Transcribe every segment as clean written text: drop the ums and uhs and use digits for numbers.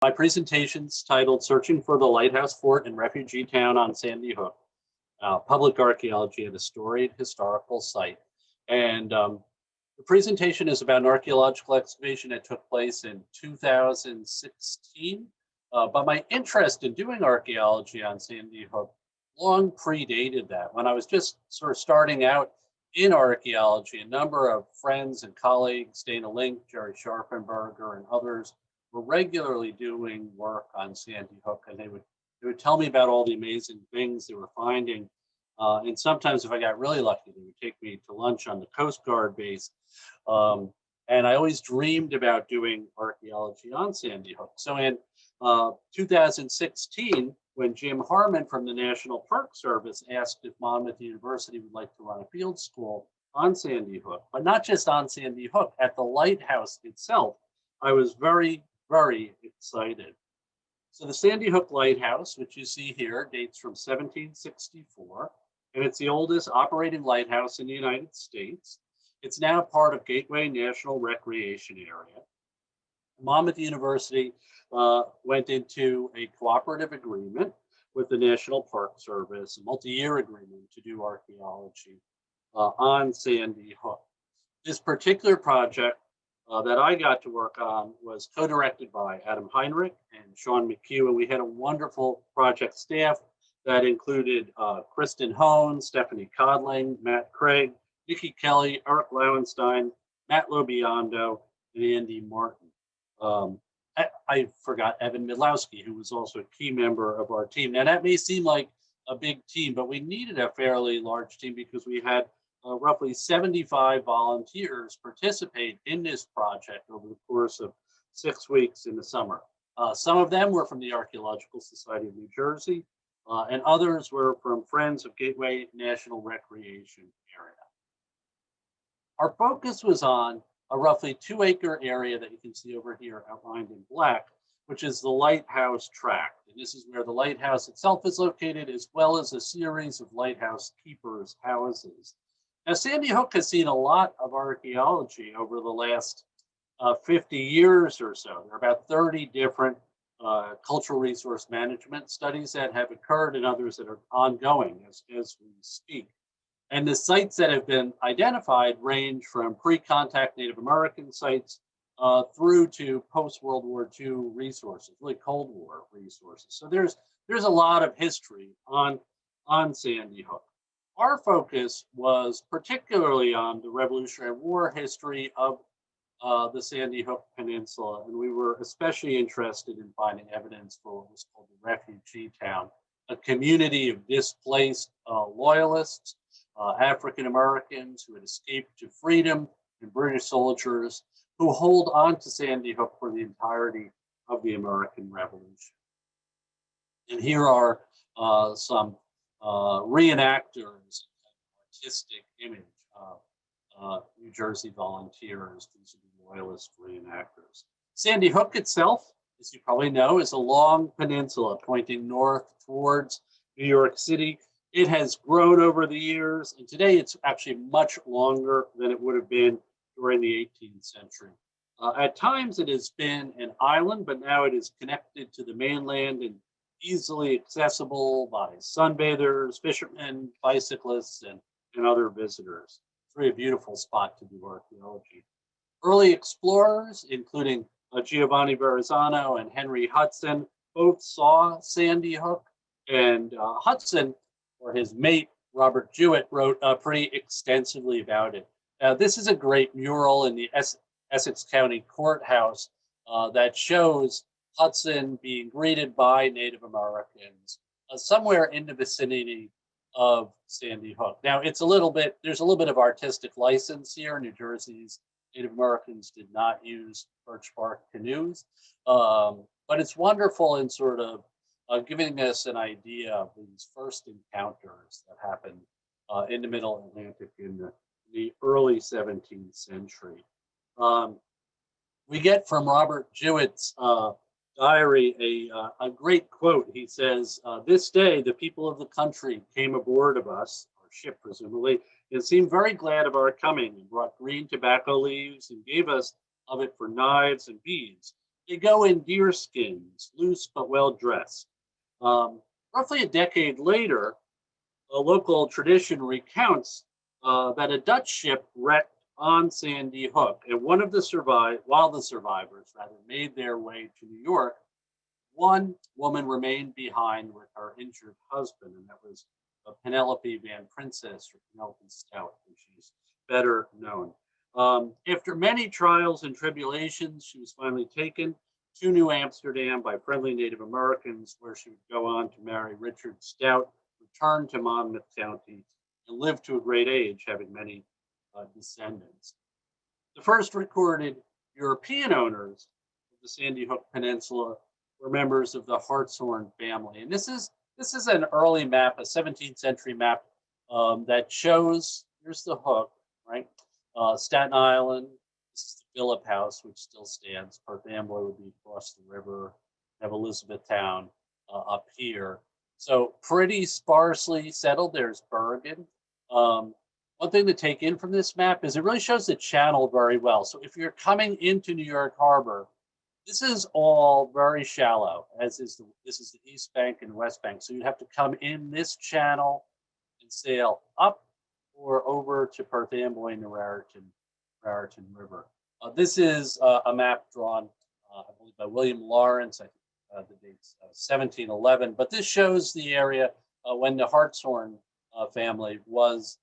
My presentation's titled Searching for the Lighthouse Fort in Refugee Town on Sandy Hook, Public Archaeology at a Storied Historical Site. And the presentation is about an archaeological excavation that took place in 2016. But my interest in doing archaeology on Sandy Hook long predated that. When I was just sort of starting out in archaeology, a number of friends and colleagues, Dana Link, Jerry Scharfenberger, and others, were regularly doing work on Sandy Hook, and they would tell me about all the amazing things they were finding. And sometimes, if I got really lucky, they would take me to lunch on the Coast Guard base. And I always dreamed about doing archaeology on Sandy Hook. So in 2016, when Jim Harmon from the National Park Service asked if Monmouth University would like to run a field school on Sandy Hook, but not just on Sandy Hook, at the lighthouse itself, I was very, very excited. So the Sandy Hook Lighthouse, which you see here, dates from 1764, and it's the oldest operating lighthouse in the United States. It's now part of Gateway National Recreation Area. Monmouth University went into a cooperative agreement with the National Park Service, a multi-year agreement to do archaeology on Sandy Hook. This particular project that I got to work on was co-directed by Adam Heinrich and Sean McHugh, and we had a wonderful project staff that included Kristen Hone, Stephanie Codling, Matt Craig, Nikki Kelly, Eric Lauenstein, Matt Lobiondo, and Andy Martin. I forgot Evan Midlowski, who was also a key member of our team. Now that may seem like a big team, but we needed a fairly large team because we had roughly 75 volunteers participate in this project over the course of 6 weeks in the summer. Some of them were from the Archaeological Society of New Jersey, and others were from Friends of Gateway National Recreation Area. Our focus was on a roughly 2-acre area that you can see over here outlined in black, which is the Lighthouse Tract. And this is where the lighthouse itself is located, as well as a series of lighthouse keepers' houses. Now, Sandy Hook has seen a lot of archaeology over the last 50 years or so. There are about 30 different cultural resource management studies that have occurred and others that are ongoing as we speak. And the sites that have been identified range from pre-contact Native American sites through to post-World War II resources, really Cold War resources. So there's a lot of history on Sandy Hook. Our focus was particularly on the Revolutionary War history of the Sandy Hook Peninsula, and we were especially interested in finding evidence for what was called the Refugee Town, a community of displaced Loyalists, African Americans who had escaped to freedom, and British soldiers who hold on to Sandy Hook for the entirety of the American Revolution. And here are some reenactors, artistic image of New Jersey volunteers. These are the Loyalist reenactors. Sandy Hook itself, as you probably know, is a long peninsula pointing north towards New York City. It has grown over the years, and today it's actually much longer than it would have been during the 18th century. At times it has been an island, but now it is connected to the mainland and easily accessible by sunbathers, fishermen, bicyclists, and other visitors. It's really a beautiful spot to do archaeology. Early explorers, including Giovanni Verrazzano and Henry Hudson, both saw Sandy Hook, and Hudson, or his mate, Robert Jewett, wrote pretty extensively about it. This is a great mural in the Essex County Courthouse that shows Hudson being greeted by Native Americans somewhere in the vicinity of Sandy Hook. Now, there's a little bit of artistic license here. New Jersey's Native Americans did not use birch bark canoes, but it's wonderful in sort of giving us an idea of these first encounters that happened in the Middle Atlantic in the early 17th century. We get from Robert Jewett's diary a great quote. He says, "This day the people of the country came aboard of us," our ship presumably, "and seemed very glad of our coming, and brought green tobacco leaves, and gave us of it for knives and beads. They go in deer skins, loose but well dressed. Roughly a decade later, a local tradition recounts that a Dutch ship wrecked on Sandy Hook, and while the survivors rather made their way to New York, one woman remained behind with her injured husband, and that was Penelope Van Princess, or Penelope Stout, as she's better known. After many trials and tribulations, she was finally taken to New Amsterdam by friendly Native Americans, where she would go on to marry Richard Stout, return to Monmouth County, and live to a great age, having many descendants. The first recorded European owners of the Sandy Hook Peninsula were members of the Hartshorn family. And this is an early map, a 17th century map that shows, here's the Hook, right? Staten Island, this is the Phillip House, which still stands. Perth Amboy would be across the river. Have Elizabethtown up here. So pretty sparsely settled. There's Bergen. One thing to take in from this map is it really shows the channel very well. So if you're coming into New York Harbor, this is all very shallow, as is this is the East Bank and West Bank. So you have to come in this channel and sail up or over to Perth Amboy and the Raritan River. This is a map drawn, I believe, by William Lawrence. I think the date's 1711. But this shows the area when the Hartshorn family was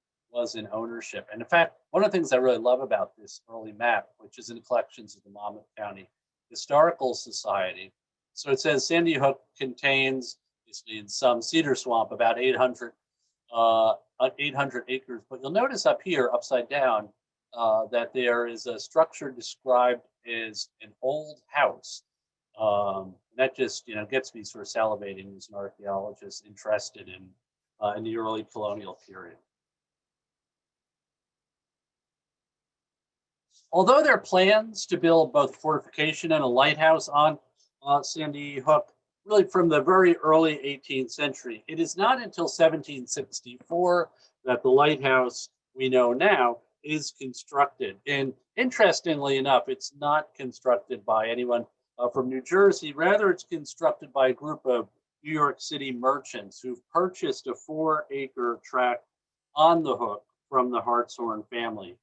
in ownership. And in fact, one of the things I really love about this early map, which is in the collections of the Monmouth County Historical Society. So it says Sandy Hook contains, basically in some cedar swamp, about 800 acres. But you'll notice up here, upside down, that there is a structure described as an old house. That just gets me sort of salivating as an archaeologist interested in the early colonial period. Although there are plans to build both fortification and a lighthouse on Sandy Hook, really from the very early 18th century, it is not until 1764 that the lighthouse we know now is constructed. And interestingly enough, it's not constructed by anyone from New Jersey. Rather, it's constructed by a group of New York City merchants who've purchased a 4-acre tract on the Hook from the Hartshorn family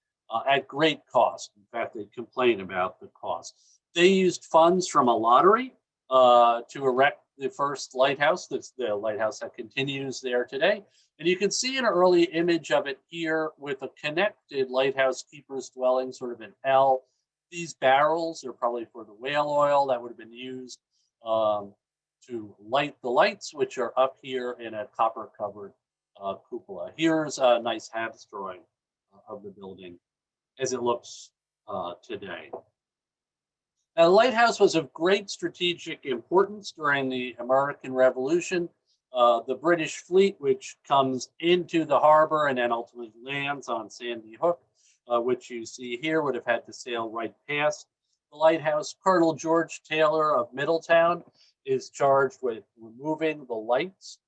at great cost. In fact, they complain about the cost. They used funds from a lottery to erect the first lighthouse. That's the lighthouse that continues there today. And you can see an early image of it here with a connected lighthouse keeper's dwelling, sort of an L. These barrels are probably for the whale oil that would have been used to light the lights, which are up here in a copper-covered cupola. Here's a nice Habs drawing of the building as it looks today. Now, the lighthouse was of great strategic importance during the American Revolution. The British fleet, which comes into the harbor and then ultimately lands on Sandy Hook, which you see here, would have had to sail right past the lighthouse. Colonel George Taylor of Middletown is charged with removing the lights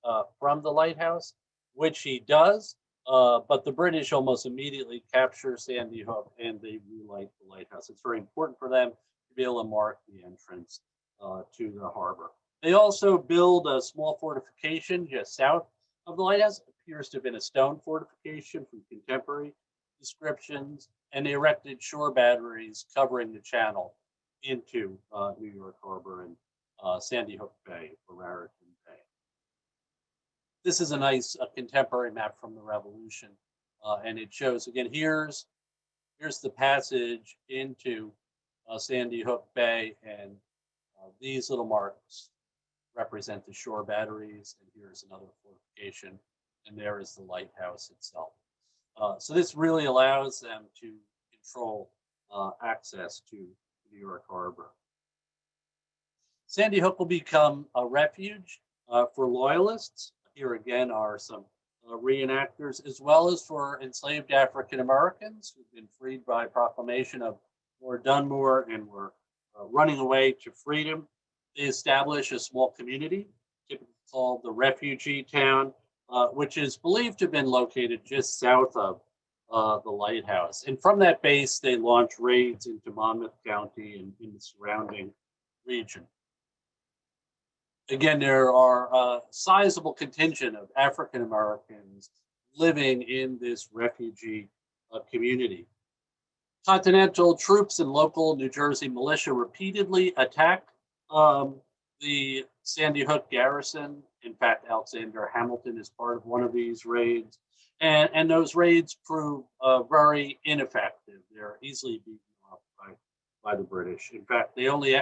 from the lighthouse, which he does. But the British almost immediately capture Sandy Hook and they relight the lighthouse. It's very important for them to be able to mark the entrance to the harbor. They also build a small fortification just south of the lighthouse. It appears to have been a stone fortification from contemporary descriptions, and they erected shore batteries covering the channel into New York Harbor and Sandy Hook Bay or Raritan Bay. This is a nice contemporary map from the Revolution, and it shows, again, here's the passage into Sandy Hook Bay, and these little marks represent the shore batteries, and here's another fortification, and there is the lighthouse itself. So this really allows them to control access to New York Harbor. Sandy Hook will become a refuge for Loyalists. Here again are some reenactors, as well as for enslaved African Americans who've been freed by proclamation of Lord Dunmore and were running away to freedom. They establish a small community, typically called the Refugee Town, which is believed to have been located just south of the lighthouse. And from that base, they launch raids into Monmouth County and in the surrounding region. Again, there are a sizable contingent of African Americans living in this refugee community. Continental troops and local New Jersey militia repeatedly attacked the Sandy Hook garrison. In fact, Alexander Hamilton is part of one of these raids. And those raids prove very ineffective. They're easily beaten off by the British. In fact, they only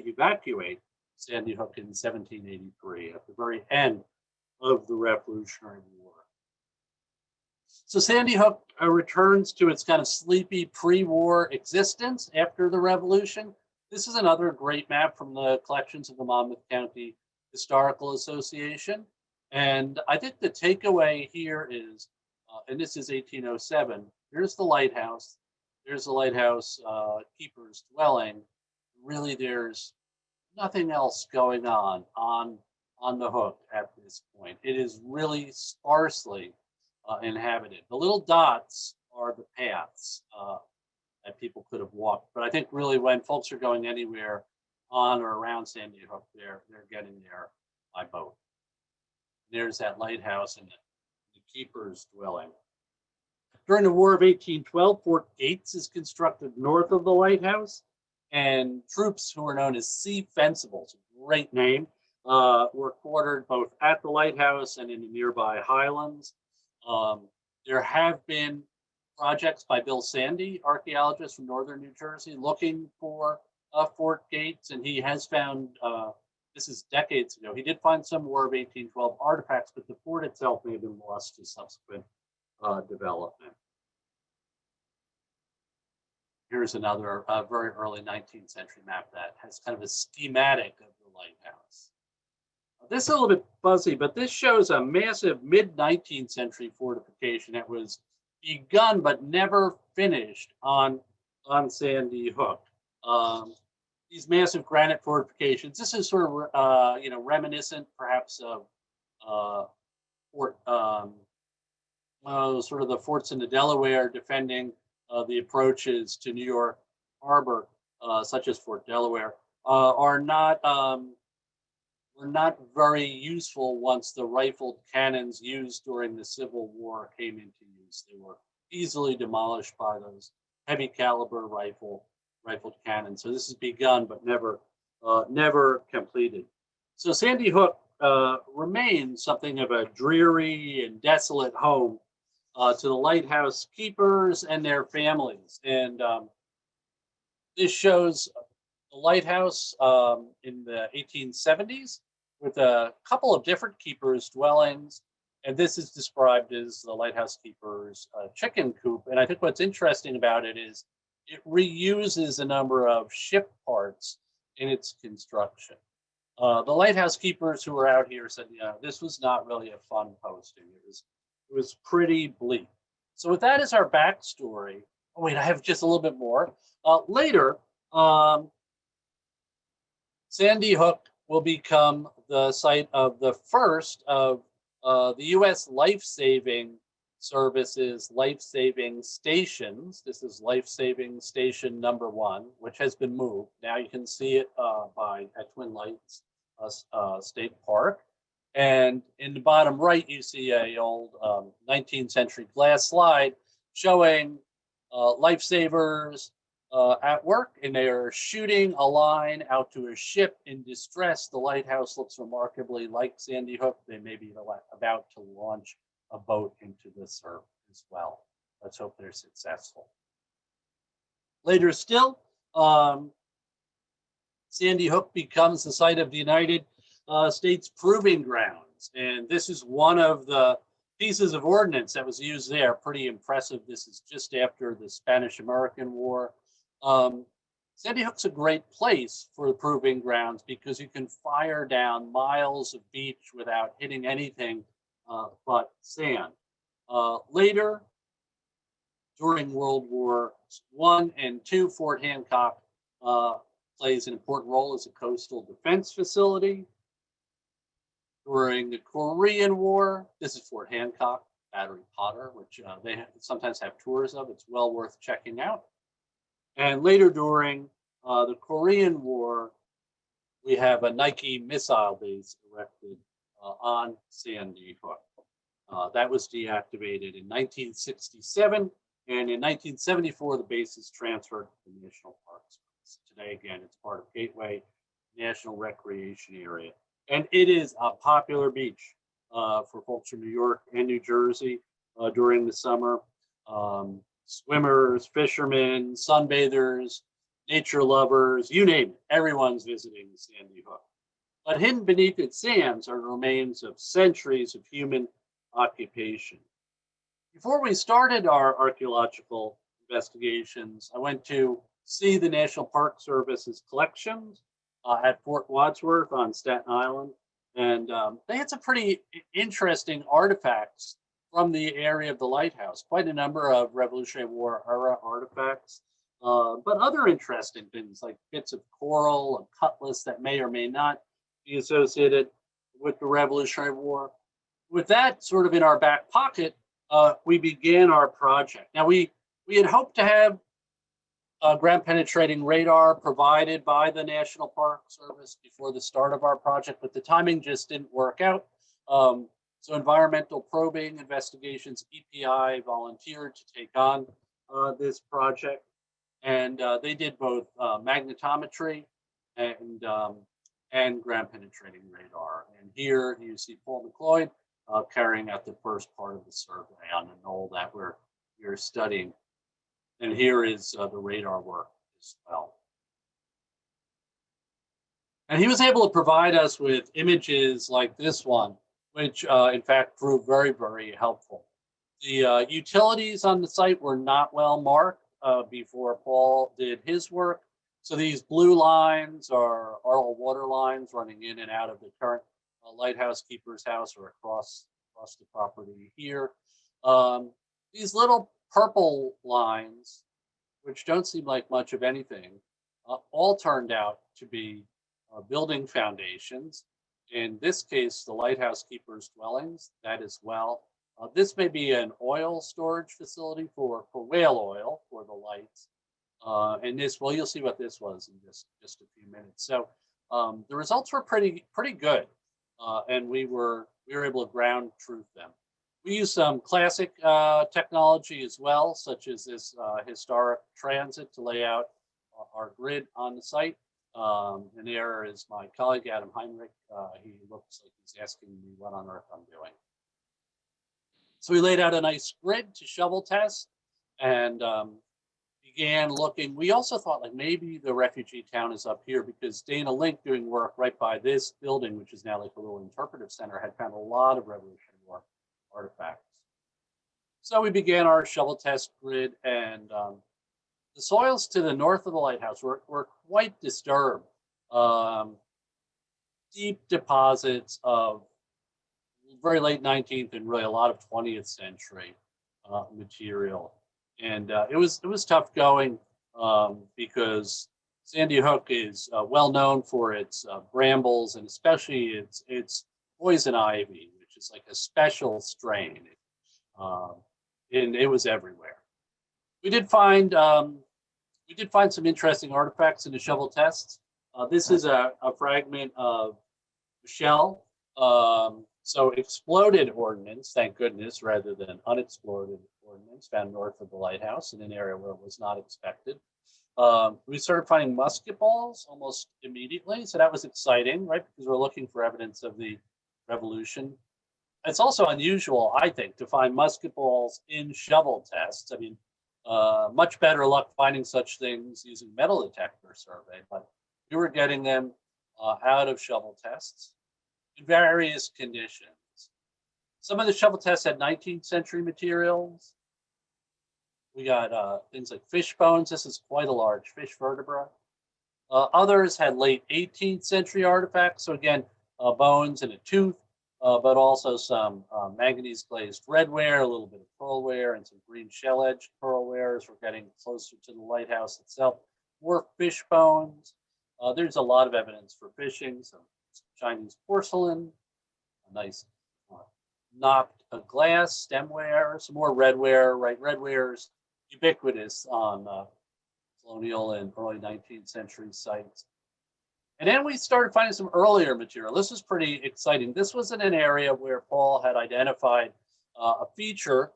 evacuate Sandy Hook in 1783 at the very end of the Revolutionary War. So Sandy Hook returns to its kind of sleepy pre-war existence after the Revolution. This is another great map from the collections of the Monmouth County Historical Association. And I think the takeaway here is, and this is 1807, here's the lighthouse. There's the lighthouse keeper's dwelling. Really, there's nothing else going on the hook at this point. It is really sparsely inhabited. The little dots are the paths that people could have walked. But I think really when folks are going anywhere on or around Sandy Hook, they're getting there by boat. There's that lighthouse and the keeper's dwelling. During the War of 1812, Fort Gates is constructed north of the lighthouse, and troops who are known as Sea Fencibles, a great name, were quartered both at the lighthouse and in the nearby highlands. There have been projects by Bill Sandy, archaeologist from northern New Jersey, looking for Fort Gates, and he has found, this is decades ago, he did find some War of 1812 artifacts, but the fort itself may have been lost to subsequent development. Here's another very early 19th century map that has kind of a schematic of the lighthouse. This is a little bit fuzzy, but this shows a massive mid-19th century fortification that was begun but never finished on Sandy Hook. These massive granite fortifications. This is sort of reminiscent, perhaps, of Fort, sort of the forts in the Delaware defending the approaches to New York Harbor, such as Fort Delaware, were not very useful once the rifled cannons used during the Civil War came into use. They were easily demolished by those heavy caliber rifled cannons. So this is begun but never completed. So Sandy Hook remains something of a dreary and desolate home to the lighthouse keepers and their families. And this shows the lighthouse in the 1870s with a couple of different keepers' dwellings. And this is described as the lighthouse keeper's chicken coop. And I think what's interesting about it is it reuses a number of ship parts in its construction. The lighthouse keepers who were out here said, this was not really a fun posting. It was pretty bleak. So with that as our backstory, oh wait, I have just a little bit more. Later, Sandy Hook will become the site of the first of the U.S. life-saving services, life-saving stations. This is life-saving station number 1, which has been moved. Now you can see it at Twin Lights State Park. And in the bottom right, you see a old 19th century glass slide showing lifesavers at work, and they are shooting a line out to a ship in distress. The lighthouse looks remarkably like Sandy Hook. They may be about to launch a boat into the surf as well. Let's hope they're successful. Later still, Sandy Hook becomes the site of the United States Proving Grounds. And this is one of the pieces of ordnance that was used there. Pretty impressive. This is just after the Spanish-American War. Sandy Hook's a great place for the proving grounds because you can fire down miles of beach without hitting anything but sand. Later, during World War I and II, Fort Hancock plays an important role as a coastal defense facility. During the Korean War, this is Fort Hancock, Battery Potter, which they sometimes have tours of. It's well worth checking out. And later during The Korean War, we have a Nike missile base erected on Sandy Hook. That was deactivated in 1967, and in 1974, the base is transferred to the National Park Service. Today, again, it's part of Gateway National Recreation Area. And it is a popular beach for folks from New York and New Jersey during the summer. Swimmers, fishermen, sunbathers, nature lovers, you name it, everyone's visiting Sandy Hook. But hidden beneath its sands are remains of centuries of human occupation. Before we started our archaeological investigations, I went to see the National Park Service's collections at Fort Wadsworth on Staten Island. And they had some pretty interesting artifacts from the area of the lighthouse, quite a number of Revolutionary War era artifacts, but other interesting things like bits of coral and cutlass that may or may not be associated with the Revolutionary War. With that sort of in our back pocket, we began our project. Now, we had hoped to have ground penetrating radar provided by the National Park Service before the start of our project, but the timing just didn't work out. So environmental probing investigations, EPI volunteered to take on this project, and they did both magnetometry and ground penetrating radar. And here you see Paul McLeod carrying out the first part of the survey on the knoll that we're studying. And here is the radar work as well. And he was able to provide us with images like this one, which in fact proved very, very helpful. The utilities on the site were not well marked before Paul did his work. So these blue lines are all water lines running in and out of the current lighthouse keeper's house or across the property here. These little purple lines, which don't seem like much of anything, all turned out to be building foundations. In this case, the lighthouse keeper's dwellings, that as well. This may be an oil storage facility for whale oil for the lights. And this, well, you'll see what this was in just a few minutes. So the results were pretty good, and we were able to ground truth them. We used some classic technology as well, such as this historic transit to lay out our grid on the site. And there is my colleague, Adam Heinrich. He looks like he's asking me what on earth I'm doing. So we laid out a nice grid to shovel test and began looking. We also thought like maybe the refugee town is up here because Dana Link, doing work right by this building, which is now like a little interpretive center, had found a lot of Revolutionary War artifacts. So we began our shovel test grid, and the soils to the north of the lighthouse were quite disturbed. Deep deposits of very late 19th and really a lot of 20th century material. And it was tough going because Sandy Hook is well known for its brambles and especially its poison ivy, which is like a special strain. And it was everywhere. We did find some interesting artifacts in the shovel tests. This is a fragment of shell. So exploded ordnance, thank goodness, rather than unexploded ordnance found north of the lighthouse in an area where it was not expected. We started finding musket balls almost immediately. So that was exciting, right? Because we're looking for evidence of the revolution. It's also unusual, I think, to find musket balls in shovel tests. I mean, much better luck finding such things using metal detector survey, but we were getting them out of shovel tests in various conditions. Some of the shovel tests had 19th century materials. We got things like fish bones. This is quite a large fish vertebra. Others had late 18th century artifacts. So again, bones and a tooth, but also some manganese glazed redware, a little bit of pearlware, and some green shell edged pearlware as we're getting closer to the lighthouse itself. More fish bones. There's a lot of evidence for fishing, some Chinese porcelain, a nice knocked glass, stemware, some more redware, right? Redware's ubiquitous on colonial and early 19th century sites. And then we started finding some earlier material. This was pretty exciting. This was in an area where Paul had identified a feature.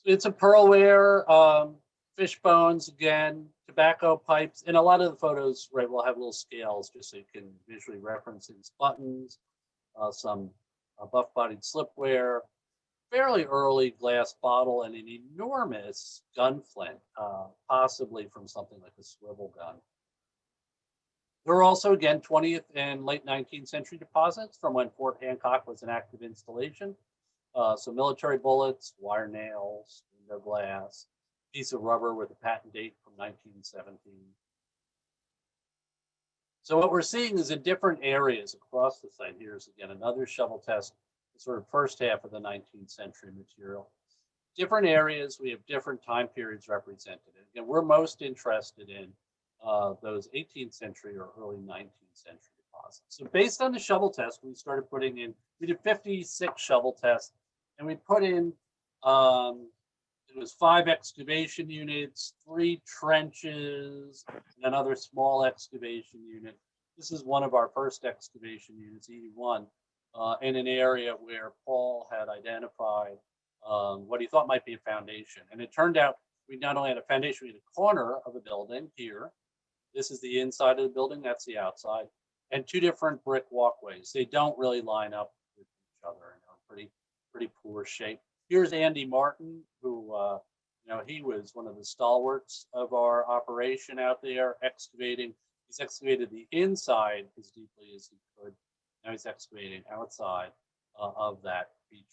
It's a pearlware, fish bones again, tobacco pipes, and a lot of the photos, right, will have little scales just so you can visually reference these buttons, some buff-bodied slipware, fairly early glass bottle, and an enormous gun flint, possibly from something like a swivel gun. There were also, again, 20th and late 19th century deposits from when Fort Hancock was an active installation. So military bullets, wire nails, window glass, piece of rubber with a patent date from 1917. So what we're seeing is in different areas across the site. Here's again another shovel test, the sort of first half of the 19th century material. Different areas, we have different time periods represented. Again, we're most interested in those 18th century or early 19th century deposits. So based on the shovel test, we started putting in, we did 56 shovel tests, and we put in, it was 5 excavation units, 3 trenches, and another small excavation unit. This is one of our first excavation units, 81, in an area where Paul had identified what he thought might be a foundation. And it turned out we not only had a foundation, we had a corner of a building here. This is the inside of the building, that's the outside, and 2 different brick walkways. They don't really line up with each other and are pretty poor shape. Here's Andy Martin, who, he was one of the stalwarts of our operation out there excavating. He's excavated the inside as deeply as he could. Now he's excavating outside of that feature.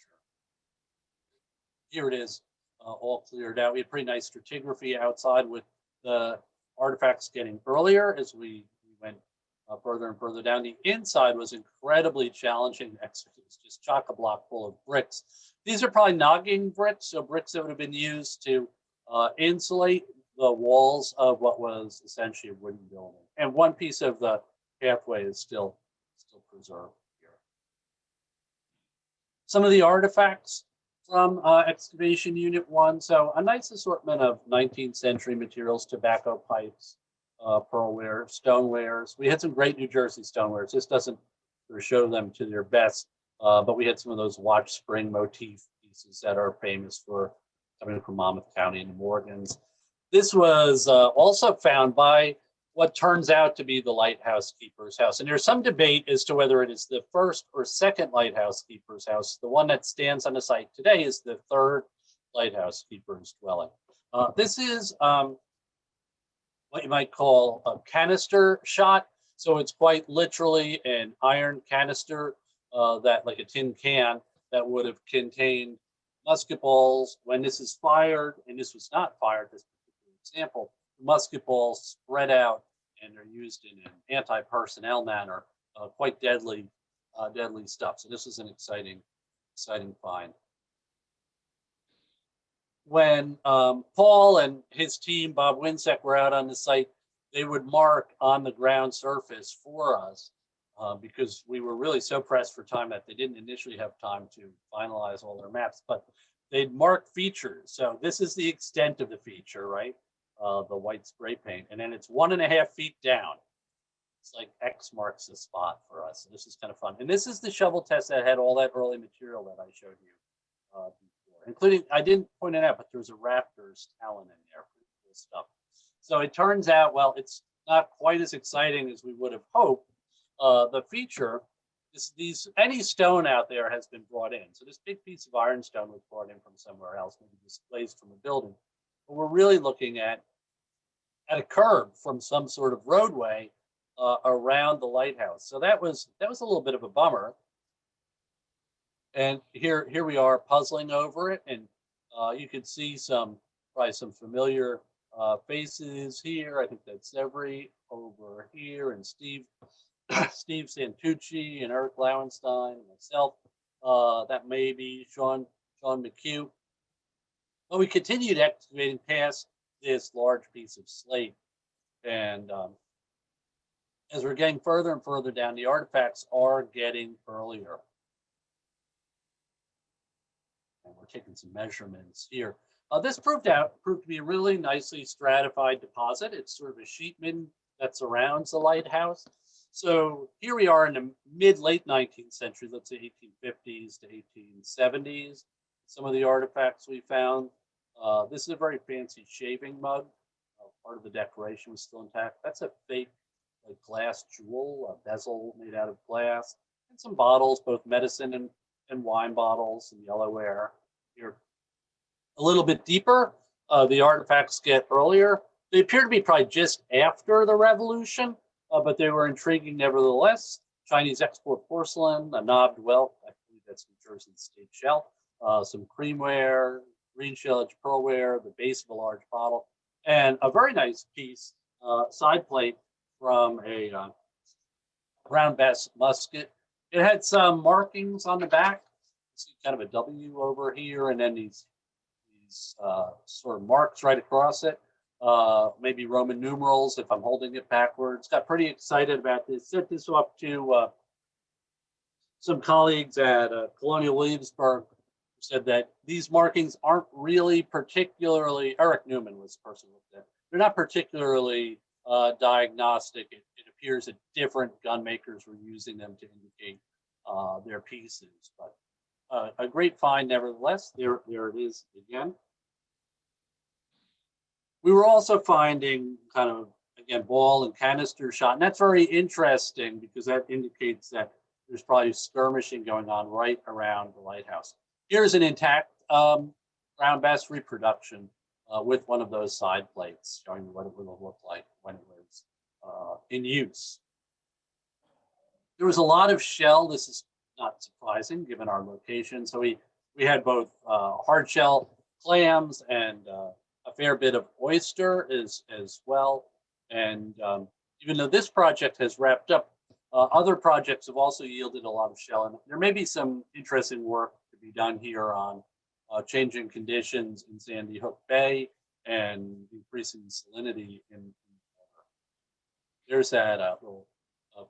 Here it is, all cleared out. We had pretty nice stratigraphy outside with the artifacts getting earlier as we went further and further down. The inside was incredibly challenging. It was just chock-a-block full of bricks. These are probably noggin bricks, so bricks that would have been used to insulate the walls of what was essentially a wooden building. And one piece of the pathway is still preserved here. Some of the artifacts from excavation unit 1. So a nice assortment of 19th century materials, tobacco pipes, pearlware, stonewares. We had some great New Jersey stonewares. This doesn't sort of show them to their best, but we had some of those watch spring motif pieces that are famous for coming from Monmouth County and the Morgans. This was also found by what turns out to be the lighthouse keeper's house. And there's some debate as to whether it is the first or second lighthouse keeper's house. The one that stands on the site today is the 3rd lighthouse keeper's dwelling. This is what you might call a canister shot. So it's quite literally an iron canister that, like a tin can, that would have contained musket balls. When this is fired, and this was not fired, this particular example, the musket balls spread out and they're used in an anti-personnel manner, quite deadly stuff. So this is an exciting find. When Paul and his team, Bob Winsek, were out on the site, they would mark on the ground surface for us because we were really so pressed for time that they didn't initially have time to finalize all their maps, but they'd mark features. So this is the extent of the feature, right? The white spray paint, and then it's 1.5 feet down. It's like X marks the spot for us. So this is kind of fun. And this is the shovel test that had all that early material that I showed you before, including, I didn't point it out, but there was a raptor's talon in there, pretty cool stuff. So it turns out, well, it's not quite as exciting as we would have hoped. The feature is any stone out there has been brought in. So this big piece of ironstone was brought in from somewhere else, maybe displaced from a building. But we're really looking at a curb from some sort of roadway around the lighthouse. So that was a little bit of a bummer. And here we are puzzling over it, and you can see probably some familiar faces here. I think that's Every over here, and Steve Santucci and Eric Lauenstein and myself. That may be Sean McHugh. But we continued excavating past this large piece of slate. And as we're getting further and further down, the artifacts are getting earlier. And we're taking some measurements here. This proved to be a really nicely stratified deposit. It's sort of a sheetman that surrounds the lighthouse. So here we are in the mid-late 19th century, let's say 1850s to 1870s. Some of the artifacts we found. This is a very fancy shaving mug. Part of the decoration was still intact. That's a fake glass jewel, a bezel made out of glass, and some bottles, both medicine and wine bottles and yellowware. Here, a little bit deeper, the artifacts get earlier. They appear to be probably just after the revolution, but they were intriguing nevertheless. Chinese export porcelain, a knobbed whelk, I believe that's New Jersey's state shell, some creamware, green shell pearlware, the base of a large bottle, and a very nice piece, side plate from a brown bass musket. It had some markings on the back, see kind of a W over here, and then these sort of marks right across it. Maybe Roman numerals if I'm holding it backwards. Got pretty excited about this. Sent this up to some colleagues at Colonial Williamsburg, who said that these markings aren't really particularly, Eric Newman was the person who looked at it. They're not particularly diagnostic. It appears that different gun makers were using them to indicate their pieces, but a great find nevertheless. There it is again. We were also finding kind of, again, ball and canister shot, and that's very interesting because that indicates that there's probably skirmishing going on right around the lighthouse. Here's an intact brown bass reproduction with one of those side plates, showing what it would have looked like when it was in use. There was a lot of shell. This is not surprising given our location. So we had both hard shell clams and a fair bit of oyster as well. And even though this project has wrapped up, other projects have also yielded a lot of shell. And there may be some interesting work to be done here on changing conditions in Sandy Hook Bay and increasing salinity in water. There's that little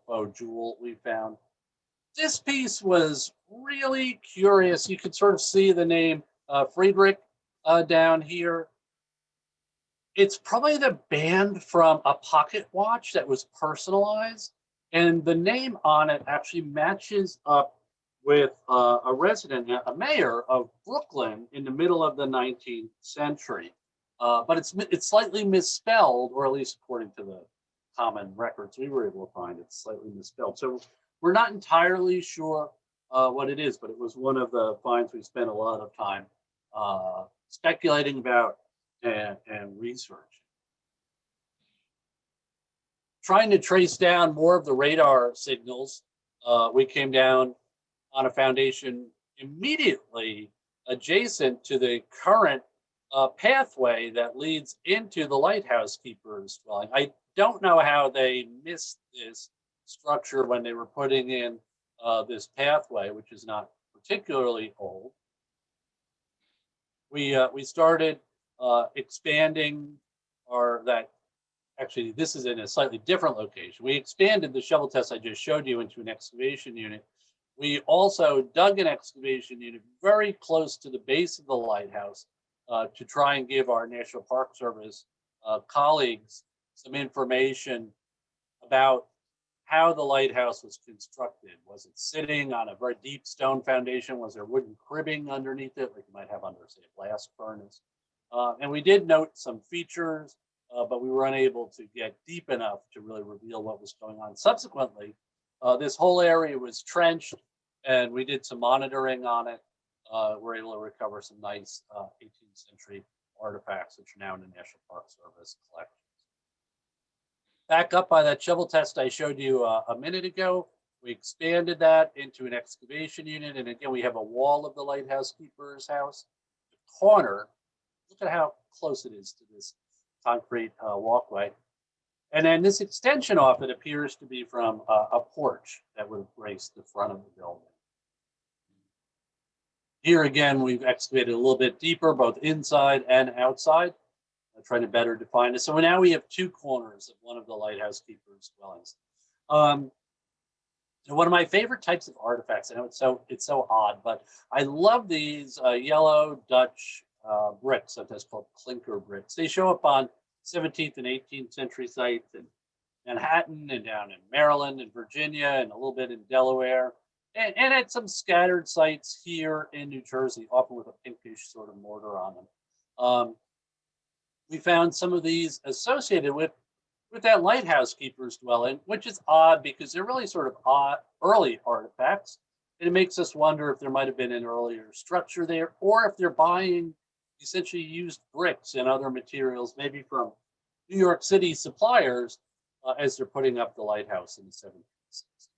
faux jewel we found. This piece was really curious. You could sort of see the name Friedrich down here. It's probably the band from a pocket watch that was personalized, and the name on it actually matches up with a resident, a mayor of Brooklyn in the middle of the 19th century. But it's slightly misspelled, or at least according to the common records we were able to find, it's slightly misspelled. So we're not entirely sure what it is, but it was one of the finds we spent a lot of time speculating about and researching. Trying to trace down more of the radar signals, we came down on a foundation immediately adjacent to the current pathway that leads into the lighthouse keeper's dwelling. I don't know how they missed this structure when they were putting in this pathway, which is not particularly old. We started expanding actually this is in a slightly different location. We expanded the shovel test I just showed you into an excavation unit. We also dug an excavation unit very close to the base of the lighthouse to try and give our National Park Service colleagues some information about how the lighthouse was constructed. Was it sitting on a very deep stone foundation? Was there wooden cribbing underneath it, like you might have under, say, a blast furnace? And we did note some features, but we were unable to get deep enough to really reveal what was going on. Subsequently, this whole area was trenched, and we did some monitoring on it. We're able to recover some nice 18th century artifacts, which are now in the National Park Service collections. Back up by that shovel test I showed you a minute ago, we expanded that into an excavation unit. And again, we have a wall of the lighthouse keeper's house. The corner, look at how close it is to this concrete walkway. And then this extension off it appears to be from a porch that would have graced the front of the building. Here again, we've excavated a little bit deeper, both inside and outside, trying to better define it. So now we have two corners of one of the lighthouse keeper's dwellings. And one of my favorite types of artifacts, I know it's so odd, but I love these yellow Dutch bricks, sometimes called clinker bricks. They show up on 17th and 18th century sites in Manhattan and down in Maryland and Virginia and a little bit in Delaware, and at some scattered sites here in New Jersey, often with a pinkish sort of mortar on them. We found some of these associated with that lighthouse keeper's dwelling, which is odd because they're really sort of odd early artifacts. And it makes us wonder if there might have been an earlier structure there, or if they're buying essentially used bricks and other materials, maybe from New York City suppliers, as they're putting up the lighthouse in the 1760s.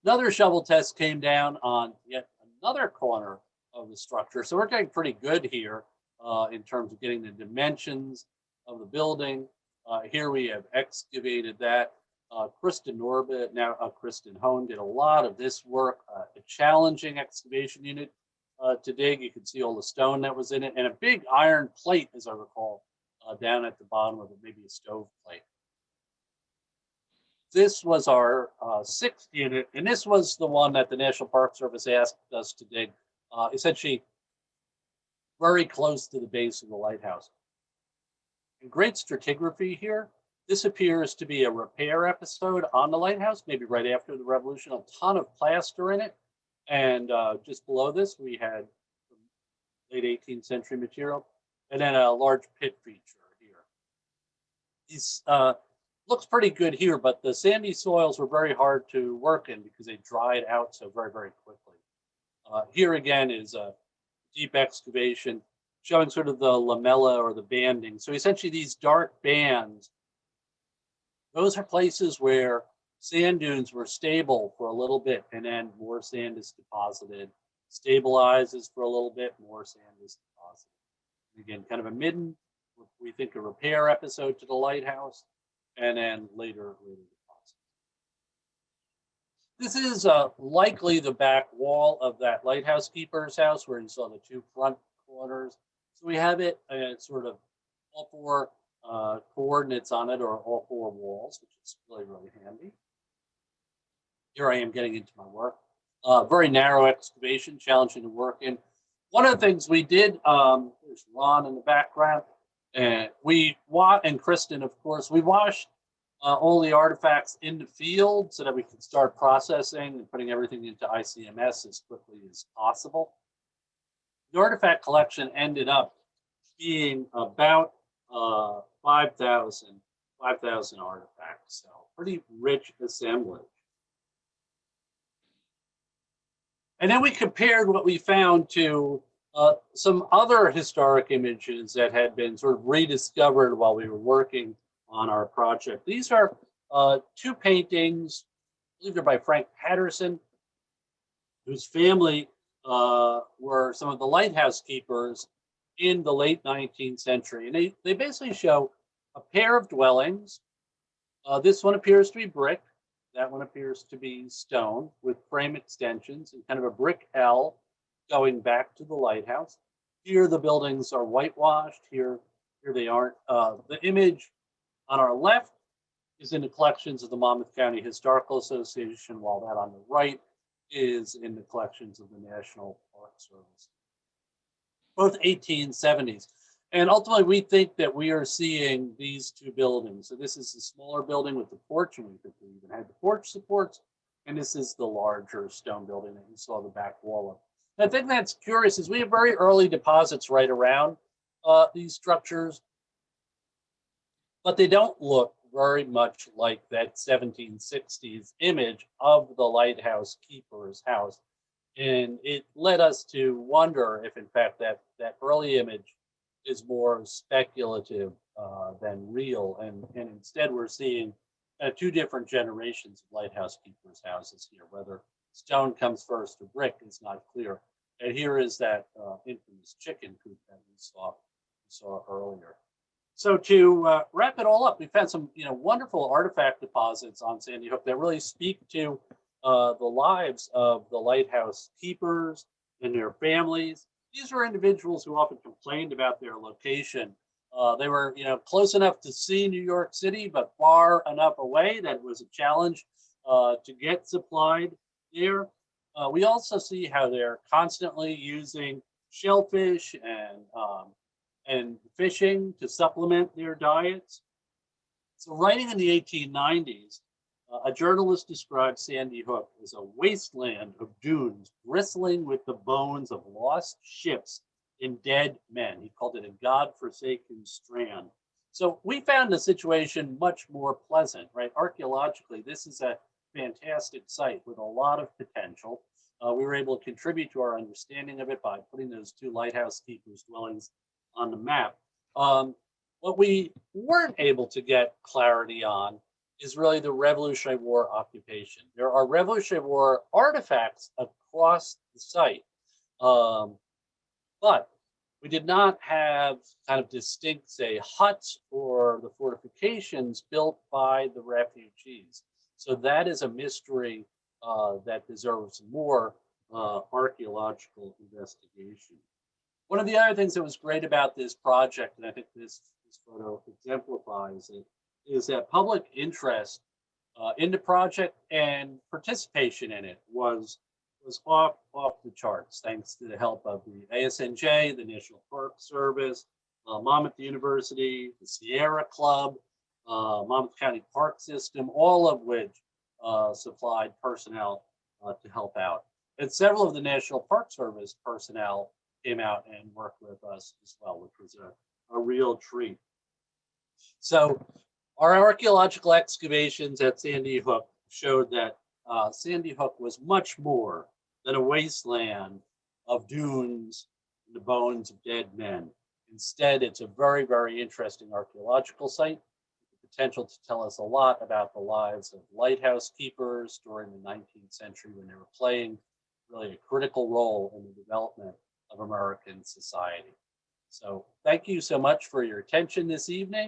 Another shovel test came down on yet another corner of the structure. So we're getting pretty good here in terms of getting the dimensions of the building. Here we have excavated that. Kristen Norbit, now Kristen Hone, did a lot of this work, a challenging excavation unit to dig. You can see all the stone that was in it, and a big iron plate, as I recall, down at the bottom of it, maybe a stove plate. This was our sixth unit, and this was the one that the National Park Service asked us to dig, essentially very close to the base of the lighthouse. In great stratigraphy here, this appears to be a repair episode on the lighthouse, maybe right after the Revolution, a ton of plaster in it. And just below this, we had late 18th century material, and then a large pit feature here. These looks pretty good here, but the sandy soils were very hard to work in because they dried out so very, very quickly. Here again is a deep excavation showing sort of the lamella or the banding. So essentially these dark bands, those are places where sand dunes were stable for a little bit, and then more sand is deposited, stabilizes for a little bit, more sand is deposited. Again, kind of a midden, we think a repair episode to the lighthouse, and then later deposits. This is likely the back wall of that lighthouse keeper's house where you saw the two front corners. So we have it sort of all four coordinates on it, or all four walls, which is really, really handy. Here I am getting into my work. Very narrow excavation, challenging to work in. One of the things we did, there's Ron in the background, and and Kristen, of course, we washed all the artifacts in the field so that we could start processing and putting everything into ICMS as quickly as possible. The artifact collection ended up being about 5,000 artifacts, so pretty rich assemblage. And then we compared what we found to some other historic images that had been sort of rediscovered while we were working on our project. These are two paintings, I believe they're by Frank Patterson, whose family were some of the lighthouse keepers in the late 19th century. And they basically show a pair of dwellings. This one appears to be brick. That one appears to be stone with frame extensions and kind of a brick L going back to the lighthouse. Here the buildings are whitewashed. Here they aren't. The image on our left is in the collections of the Monmouth County Historical Association, while that on the right is in the collections of the National Park Service. Both 1870s. And ultimately, we think that we are seeing these two buildings. So this is the smaller building with the porch, and we think we even had the porch supports. And this is the larger stone building that you saw the back wall of. The thing that's curious is we have very early deposits right around these structures, but they don't look very much like that 1760s image of the lighthouse keeper's house. And it led us to wonder if, in fact, that early image is more speculative than real. And instead, we're seeing two different generations of lighthouse keepers' houses here. Whether stone comes first or brick is not clear. And here is that infamous chicken coop that we saw earlier. So to wrap it all up, we found some wonderful artifact deposits on Sandy Hook that really speak to the lives of the lighthouse keepers and their families. These were individuals who often complained about their location. They were, close enough to see New York City, but far enough away that it was a challenge to get supplied there. We also see how they're constantly using shellfish and fishing to supplement their diets. So, writing in the 1890s, a journalist described Sandy Hook as a wasteland of dunes bristling with the bones of lost ships and dead men. He called it a God-forsaken strand. So we found the situation much more pleasant, right? Archaeologically, this is a fantastic site with a lot of potential. We were able to contribute to our understanding of it by putting those two lighthouse keepers' dwellings on the map. What we weren't able to get clarity on is really the Revolutionary War occupation. There are Revolutionary War artifacts across the site, but we did not have kind of distinct, say, huts or the fortifications built by the refugees. So that is a mystery that deserves more archaeological investigation. One of the other things that was great about this project, and I think this photo exemplifies it, is that public interest in the project and participation in it was off the charts, thanks to the help of the ASNJ, the National Park Service, Monmouth University, the Sierra Club, Monmouth County Park System, all of which supplied personnel to help out. And several of the National Park Service personnel came out and worked with us as well, which was a real treat. So our archaeological excavations at Sandy Hook showed that Sandy Hook was much more than a wasteland of dunes and the bones of dead men. Instead, it's a very, very interesting archaeological site with the potential to tell us a lot about the lives of lighthouse keepers during the 19th century when they were playing really a critical role in the development of American society. So thank you so much for your attention this evening.